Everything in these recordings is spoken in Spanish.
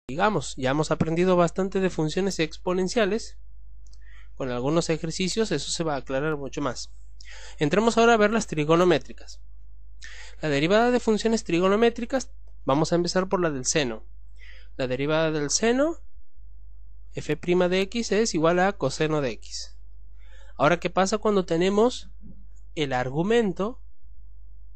Digamos, ya hemos aprendido bastante de funciones exponenciales. Con algunos ejercicios eso se va a aclarar mucho más. Entremos ahora a ver las trigonométricas. La derivada de funciones trigonométricas, vamos a empezar por la del seno. La derivada del seno, f' de x es igual a coseno de x. Ahora, ¿qué pasa cuando tenemos el argumento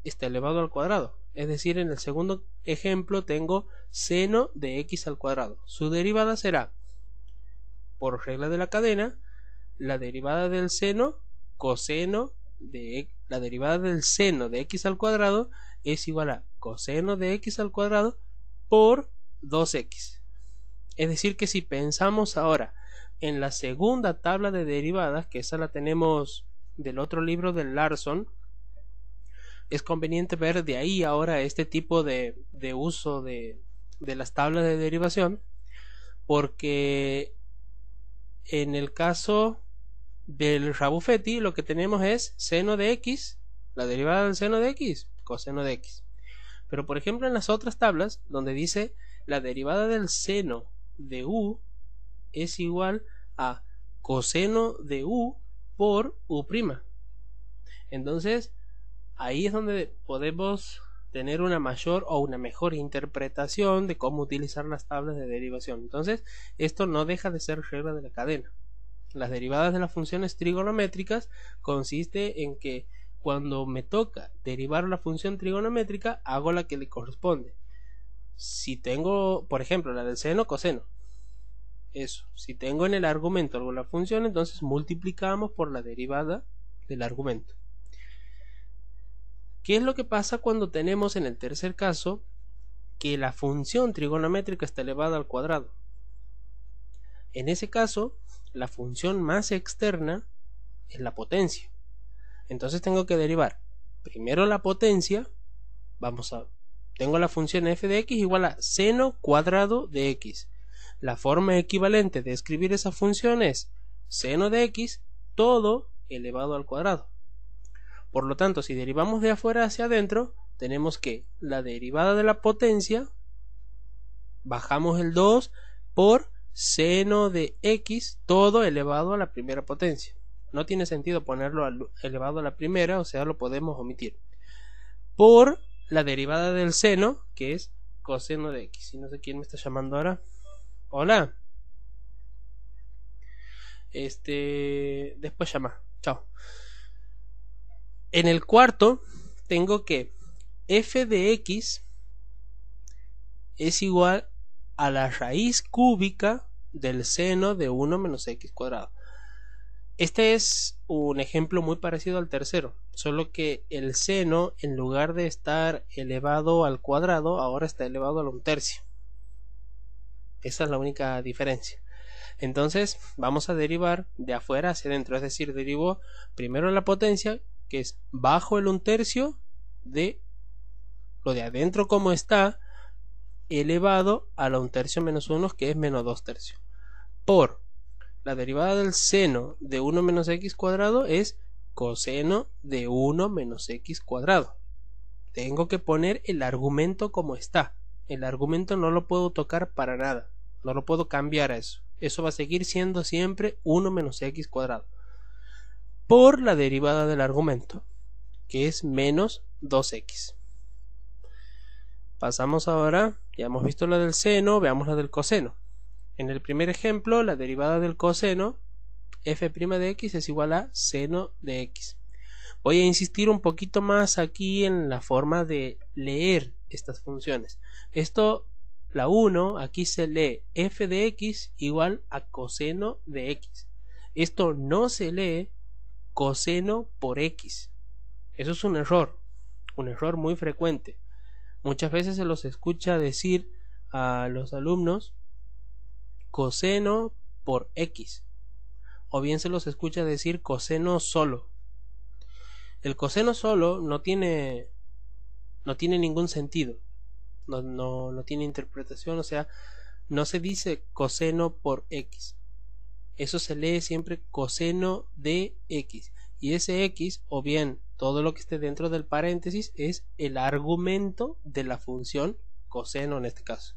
está elevado al cuadrado? Es decir, en el segundo ejemplo tengo seno de x al cuadrado. Su derivada será, por regla de la cadena, la derivada del seno coseno de la derivada del seno de x al cuadrado es igual a coseno de x al cuadrado por 2x. Es decir, que si pensamos ahora en la segunda tabla de derivadas, que esa la tenemos del otro libro del Larson, es conveniente ver de ahí ahora este tipo de uso de las tablas de derivación, porque en el caso del Rabuffetti lo que tenemos es seno de x, la derivada del seno de x, coseno de x. Pero por ejemplo en las otras tablas donde dice la derivada del seno de u es igual a coseno de u por u'. Entonces ahí es donde podemos tener una mayor o una mejor interpretación de cómo utilizar las tablas de derivación. Entonces esto no deja de ser regla de la cadena. Las derivadas de las funciones trigonométricas consiste en que cuando me toca derivar la función trigonométrica hago la que le corresponde. Si tengo, por ejemplo, la del seno, coseno, eso. Si tengo en el argumento alguna función, entonces multiplicamos por la derivada del argumento. ¿Qué es lo que pasa cuando tenemos en el tercer caso que la función trigonométrica está elevada al cuadrado? En ese caso, la función más externa es la potencia. Entonces tengo que derivar primero la potencia. Tengo la función f de x igual a seno cuadrado de x. La forma equivalente de escribir esa función es seno de x todo elevado al cuadrado. Por lo tanto, si derivamos de afuera hacia adentro, tenemos que la derivada de la potencia, bajamos el 2 por seno de x todo elevado a la primera potencia. No tiene sentido ponerlo elevado a la primera, o sea, lo podemos omitir. Por la derivada del seno, que es coseno de x. Y no sé quién me está llamando ahora. Hola. Después llama. Chao. En el cuarto tengo que f de x es igual a la raíz cúbica del seno de 1 menos x cuadrado. Este es un ejemplo muy parecido al tercero, solo que el seno, en lugar de estar elevado al cuadrado, ahora está elevado a 1/3. Esa es la única diferencia. Entonces vamos a derivar de afuera hacia adentro, es decir, derivo primero la potencia, que es bajo el 1/3 de lo de adentro como está, elevado a la 1/3 menos 1, que es menos 2/3, por la derivada del seno de 1 menos x cuadrado es coseno de 1 menos x cuadrado. Tengo que poner el argumento como está. El argumento no lo puedo tocar para nada, no lo puedo cambiar a eso. Eso va a seguir siendo siempre 1 menos x cuadrado por la derivada del argumento, que es menos 2x. Pasamos ahora, ya hemos visto la del seno, veamos la del coseno. En el primer ejemplo, la derivada del coseno, f' de x es igual a seno de x. Voy a insistir un poquito más aquí en la forma de leer estas funciones. Esto, la 1, aquí se lee f de x igual a coseno de x. Esto no se lee coseno por x. Eso es un error muy frecuente. Muchas veces se los escucha decir a los alumnos coseno por x, o bien se los escucha decir coseno solo. El coseno solo no tiene ningún sentido, no tiene interpretación, o sea, no se dice coseno por x. Eso se lee siempre coseno de x, y ese x, o bien todo lo que esté dentro del paréntesis, es el argumento de la función coseno en este caso.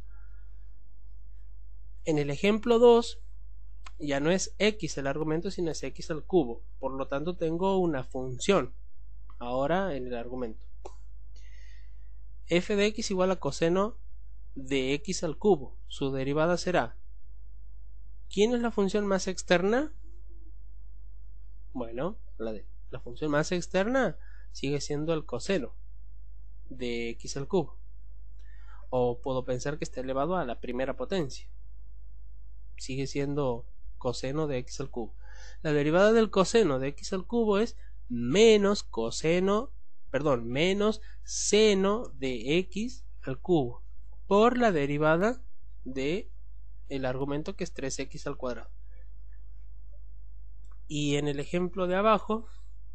En el ejemplo 2 ya no es x el argumento, sino es x al cubo. Por lo tanto tengo una función ahora en el argumento. F de x igual a coseno de x al cubo. Su derivada será... ¿Quién es la función más externa? Bueno, la función más externa sigue siendo el coseno de x al cubo. O puedo pensar que está elevado a la primera potencia. Sigue siendo coseno de x al cubo. La derivada del coseno de x al cubo es menos seno de x al cubo por la derivada de el argumento, que es 3x al cuadrado. Y en el ejemplo de abajo,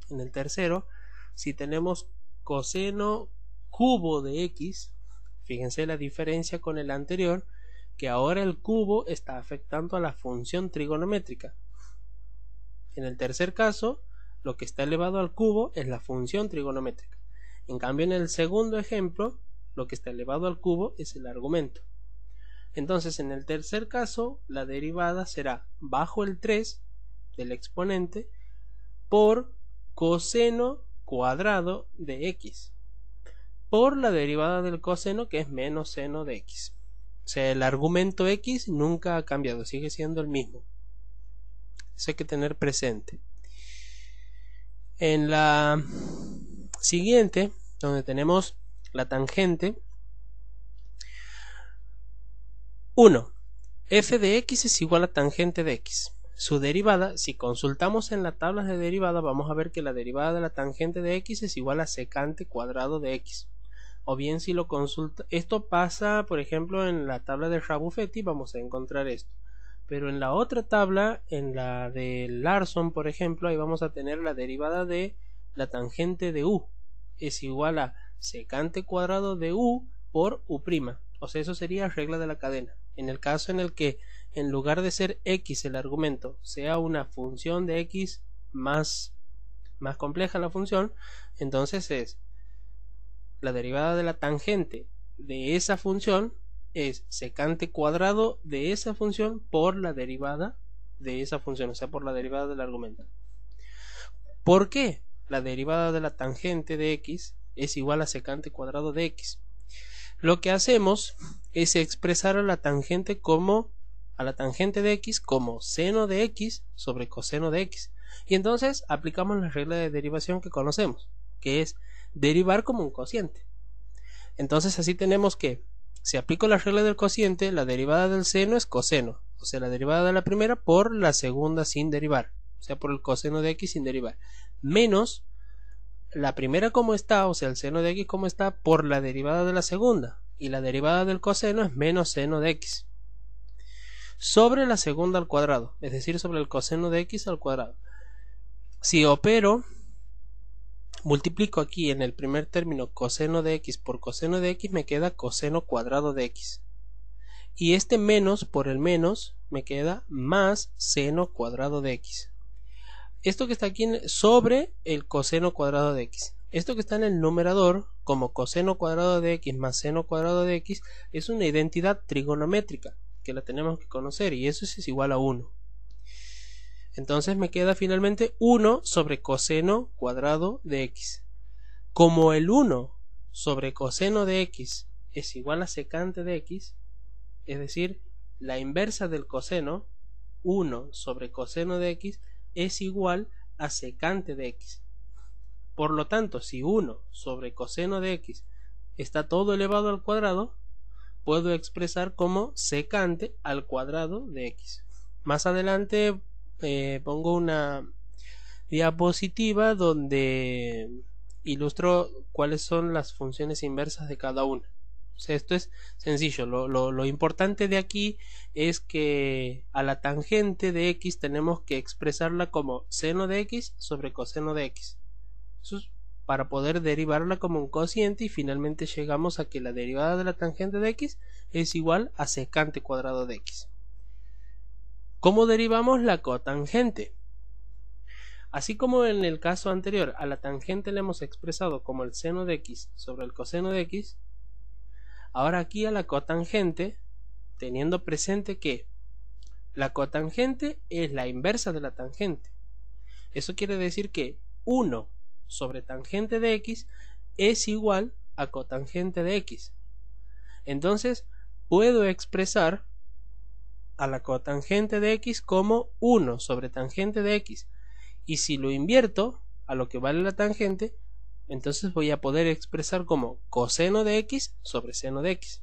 en el tercero, si tenemos coseno cubo de x, fíjense la diferencia con el anterior, que ahora el cubo está afectando a la función trigonométrica. En el tercer caso, lo que está elevado al cubo es la función trigonométrica. En cambio, en el segundo ejemplo, lo que está elevado al cubo es el argumento. Entonces, en el tercer caso, la derivada será bajo el 3 del exponente por coseno cuadrado de x por la derivada del coseno, que es menos seno de x. O sea, el argumento x nunca ha cambiado, sigue siendo el mismo. Eso hay que tener presente. En la siguiente, donde tenemos la tangente, 1. F de x es igual a tangente de x. Su derivada, si consultamos en la tabla de derivada, vamos a ver que la derivada de la tangente de x es igual a secante cuadrado de x. O bien, si lo consulta, esto pasa, por ejemplo, en la tabla de Rabuffetti, vamos a encontrar esto. Pero en la otra tabla, en la de Larson, por ejemplo, ahí vamos a tener la derivada de la tangente de u. Es igual a secante cuadrado de u por u'. O sea, eso sería regla de la cadena. En el caso en el que en lugar de ser x el argumento sea una función de x más compleja la función, entonces es la derivada de la tangente de esa función es secante cuadrado de esa función por la derivada de esa función, o sea, por la derivada del argumento. ¿Por qué la derivada de la tangente de x es igual a secante cuadrado de x? Lo que hacemos es expresar a la tangente de x como seno de x sobre coseno de x. Y entonces aplicamos la regla de derivación que conocemos, que es derivar como un cociente. Entonces así tenemos que, si aplico la regla del cociente, la derivada del seno es coseno, o sea, la derivada de la primera por la segunda sin derivar, o sea, por el coseno de x sin derivar, menos la primera como está, o sea, el seno de x como está, por la derivada de la segunda, y la derivada del coseno es menos seno de x, sobre la segunda al cuadrado, es decir, sobre el coseno de x al cuadrado. Si opero, multiplico aquí en el primer término coseno de x por coseno de x, me queda coseno cuadrado de x. Y este menos por el menos me queda más seno cuadrado de x. Esto que está aquí sobre el coseno cuadrado de x. Esto que está en el numerador como coseno cuadrado de x más seno cuadrado de x es una identidad trigonométrica que la tenemos que conocer, y eso es igual a 1. Entonces me queda finalmente 1 sobre coseno cuadrado de x. Como el 1 sobre coseno de x es igual a secante de x, es decir, la inversa del coseno, 1 sobre coseno de x, es igual a secante de x. Por lo tanto, si 1 sobre coseno de x está todo elevado al cuadrado, puedo expresar como secante al cuadrado de x. Más adelante pongo una diapositiva donde ilustro cuáles son las funciones inversas de cada una. O sea, esto es sencillo. Lo importante de aquí es que a la tangente de x tenemos que expresarla como seno de x sobre coseno de x. Eso es para poder derivarla como un cociente, y finalmente llegamos a que la derivada de la tangente de x es igual a secante cuadrado de x. ¿Cómo derivamos la cotangente? Así como en el caso anterior a la tangente le hemos expresado como el seno de x sobre el coseno de x, ahora aquí a la cotangente, teniendo presente que La cotangente es la inversa de la tangente. Eso quiere decir que 1 sobre tangente de x es igual a cotangente de x. Entonces puedo expresar a la cotangente de x como 1 sobre tangente de x. Y si lo invierto a lo que vale la tangente, entonces voy a poder expresar como coseno de x sobre seno de x.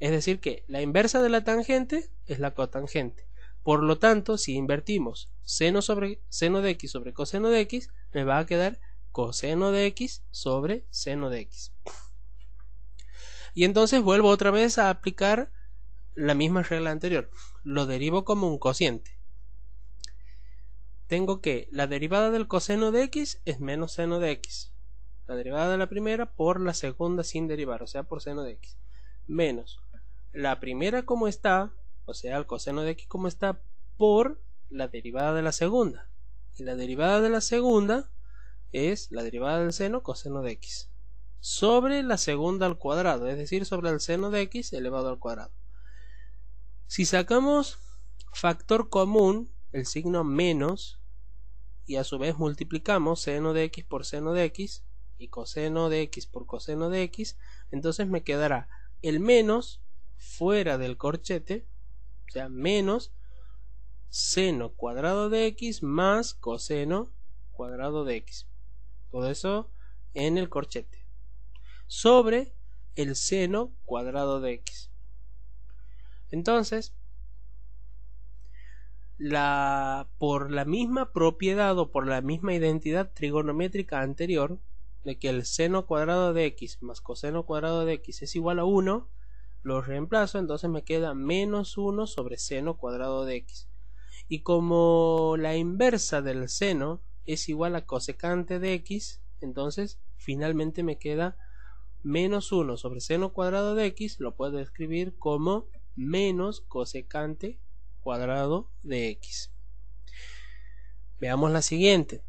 Es decir que la inversa de la tangente es la cotangente. Por lo tanto, si invertimos seno de x sobre coseno de x, me va a quedar coseno de x sobre seno de x. Y entonces vuelvo otra vez a aplicar la misma regla anterior. Lo derivo como un cociente. Tengo que la derivada del coseno de x es menos seno de x. La derivada de la primera por la segunda sin derivar, o sea por seno de x. Menos la primera como está, o sea el coseno de x como está, por la derivada de la segunda. Y la derivada de la segunda es la derivada del seno coseno de x sobre la segunda al cuadrado, es decir, sobre el seno de x elevado al cuadrado. Si sacamos factor común, el signo menos, y a su vez multiplicamos seno de x por seno de x y coseno de x por coseno de x, entonces me quedará el menos fuera del corchete, o sea, menos seno cuadrado de x más coseno cuadrado de x. Todo eso en el corchete. Sobre el seno cuadrado de x. Entonces, por la misma propiedad o por la misma identidad trigonométrica anterior, de que el seno cuadrado de x más coseno cuadrado de x es igual a 1, lo reemplazo, entonces me queda menos 1 sobre seno cuadrado de x. Y como la inversa del seno es igual a cosecante de x, entonces finalmente me queda menos 1 sobre seno cuadrado de x, lo puedo escribir como menos cosecante cuadrado de x. Veamos la siguiente.